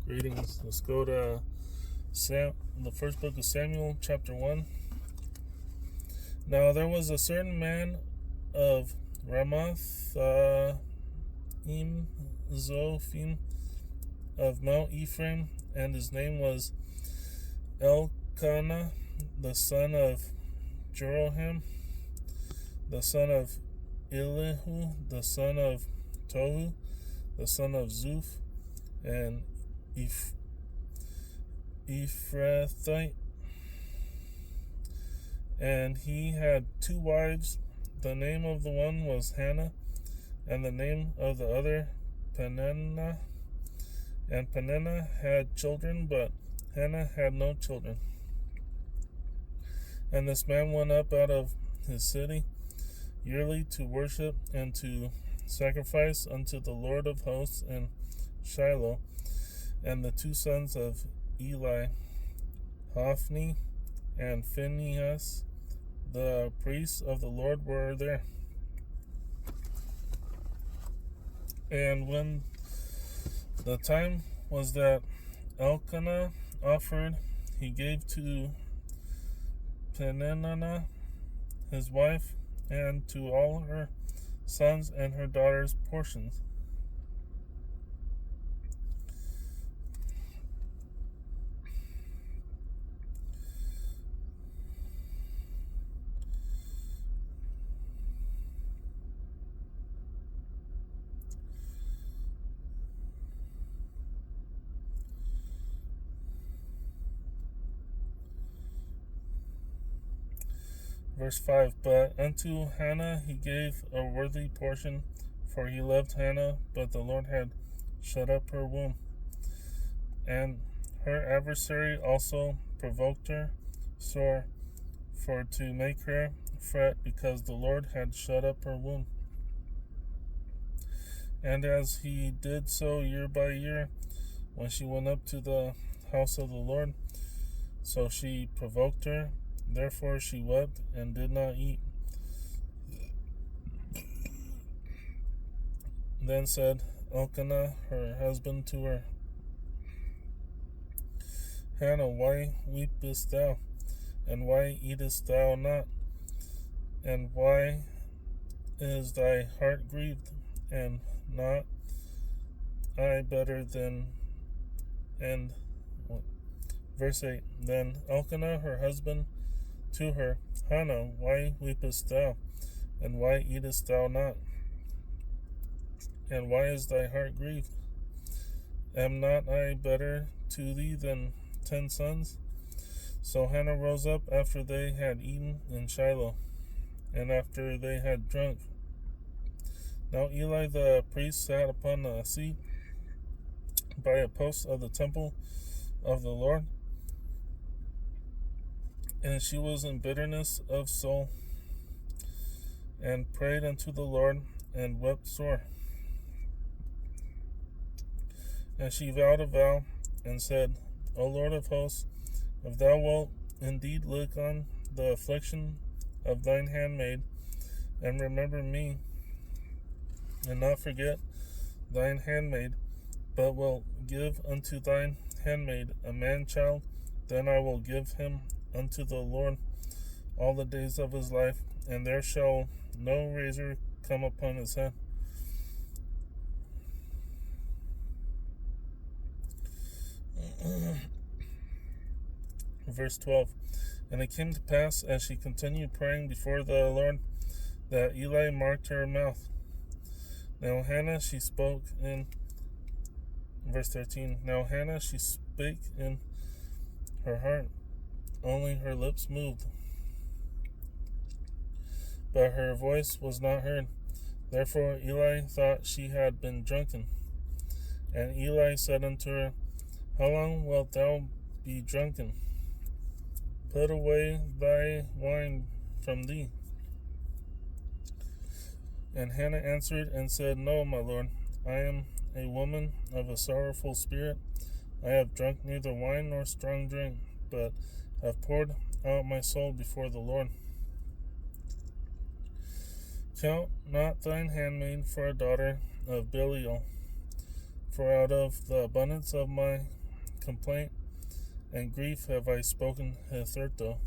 Greetings. Let's go to the first book of Samuel, chapter 1. Now there was a certain man of Ramoth Zophim of Mount Ephraim, and his name was Elkanah, the son of Jeroham, the son of Elihu, the son of Tohu, the son of Zuph, and Ephrathite. And he had two wives. The name of the one was Hannah, and the name of the other Peninnah. And Peninnah had children, but Hannah had no children. And this man went up out of his city yearly to worship and to sacrifice unto the Lord of hosts in Shiloh. And the two sons of Eli, Hophni and Phinehas, the priests of the Lord, were there. And when the time was that Elkanah offered, he gave to Peninnah his wife, and to all her sons and her daughters portions. Verse 5, But unto Hannah he gave a worthy portion, for he loved Hannah, but the Lord had shut up her womb. And her adversary also provoked her sore, for to make her fret, because the Lord had shut up her womb. And as he did so year by year, when she went up to the house of the Lord, so she provoked her. Therefore she wept and did not eat. Then said Elkanah her husband to her, Hannah, why weepest thou? And why eatest thou not? And why is thy heart grieved? And not I better than... And verse 8, Then Elkanah her husband to her, Hannah, why weepest thou? And why eatest thou not? And why is thy heart grieved? Am not I better to thee than 10 sons? So Hannah rose up after they had eaten in Shiloh, and after they had drunk. Now Eli the priest sat upon a seat by a post of the temple of the Lord, and she was in bitterness of soul, and prayed unto the Lord, and wept sore. And she vowed a vow, and said, O Lord of hosts, if thou wilt indeed look on the affliction of thine handmaid, and remember me, and not forget thine handmaid, but wilt give unto thine handmaid a man-child, then I will give him unto the Lord all the days of his life, and there shall no razor come upon his head. Verse 12, And it came to pass, as she continued praying before the Lord, that Eli marked her mouth. Now Hannah she spoke in... Verse 13, Now Hannah she spake in her heart, only her lips moved, but her voice was not heard. Therefore Eli thought she had been drunken. And Eli said unto her, How long wilt thou be drunken? Put away thy wine from thee. And Hannah answered and said, No, my lord, I am a woman of a sorrowful spirit. I have drunk neither wine nor strong drink, but have poured out my soul before the Lord. Count not thine handmaid for a daughter of Belial, For out of the abundance of my complaint and grief have I spoken hitherto.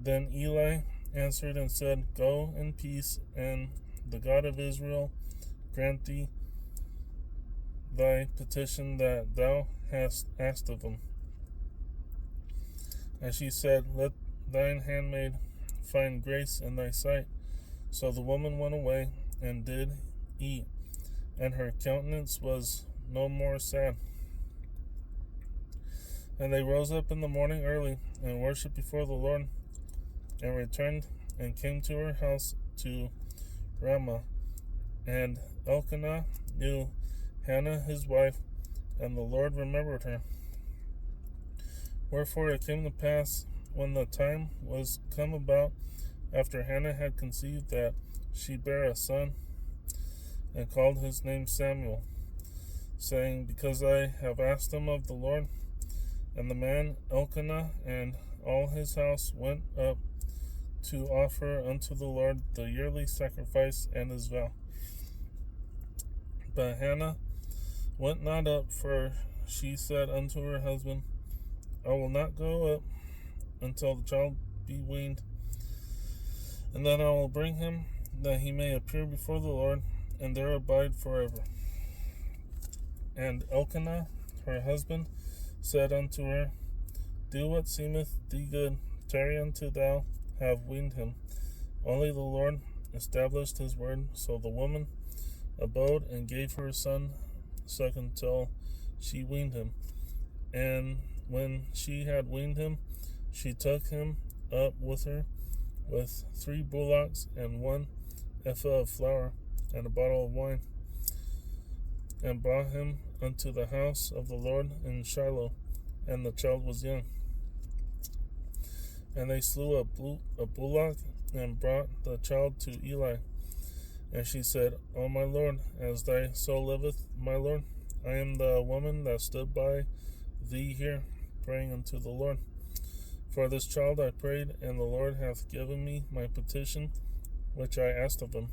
Then Eli answered and said, Go in peace, and the God of Israel grant thee thy petition that thou hast asked of him. And she said, Let thine handmaid find grace in thy sight. So the woman went away and did eat, and her countenance was no more sad. And they rose up in the morning early, and worshipped before the Lord, and returned, and came to her house to Ramah. And Elkanah knew Hannah his wife, and the Lord remembered her. Wherefore it came to pass, when the time was come about, after Hannah had conceived, that she bare a son, and called his name Samuel, saying, Because I have asked him of the Lord. And the man Elkanah and all his house went up to offer unto the Lord the yearly sacrifice and his vow. But Hannah went not up, for she said unto her husband, I will not go up until the child be weaned, and then I will bring him, that he may appear before the Lord, and there abide forever. And Elkanah, her husband, said unto her, Do what seemeth thee good, tarry until thou have weaned him. Only the Lord established his word. So the woman abode and gave her son suck until she weaned him. And when she had weaned him, she took him up with her, with 3 bullocks and 1 ephah of flour and a bottle of wine, and brought him unto the house of the Lord in Shiloh, and the child was young. And they slew a bullock, and brought the child to Eli. And she said, O my Lord, as thy soul liveth, my Lord, I am the woman that stood by thee here, praying unto the Lord. For this child I prayed, and the Lord hath given me my petition, which I asked of him.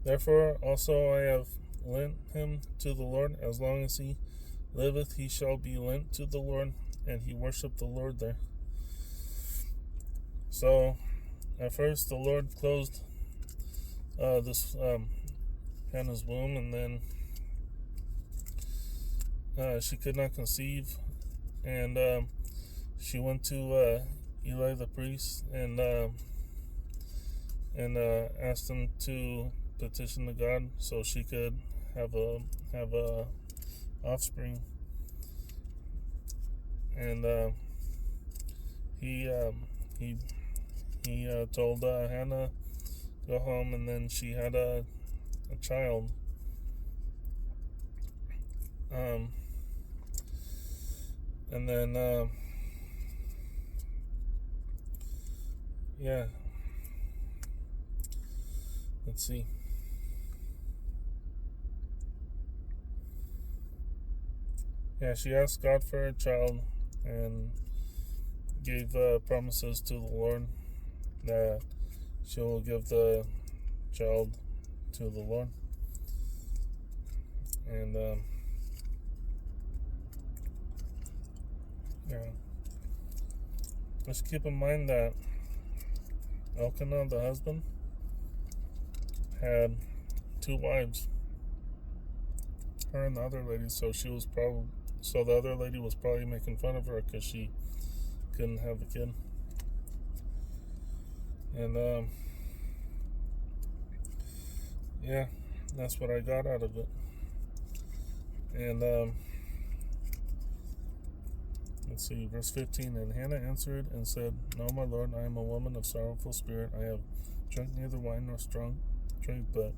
Therefore also I have lent him to the Lord. As long as he liveth, he shall be lent to the Lord. And he worshipped the Lord there. So at first the Lord closed this Hannah's womb, and then she could not conceive, and she went to Eli the priest and asked him to petition to God so she could have a offspring. And he told Hannah go home, and then she had a child. And then let's see. She asked God for a child and gave promises to the Lord that she will give the child to the Lord. And just keep in mind that Elkanah, the husband, had 2 wives, her and the other lady. So the other lady was probably making fun of her because she couldn't have a kid. And that's what I got out of it. And let's see, verse 15. And Hannah answered and said, No, my Lord, I am a woman of sorrowful spirit. I have drunk neither wine nor strong drink, but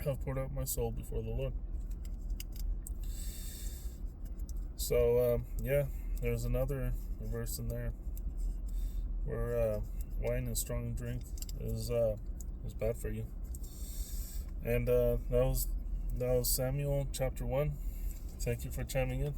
have poured out my soul before the Lord. So there's another verse in there where wine and strong drink is bad for you. And that was Samuel chapter 1. Thank you for chiming in.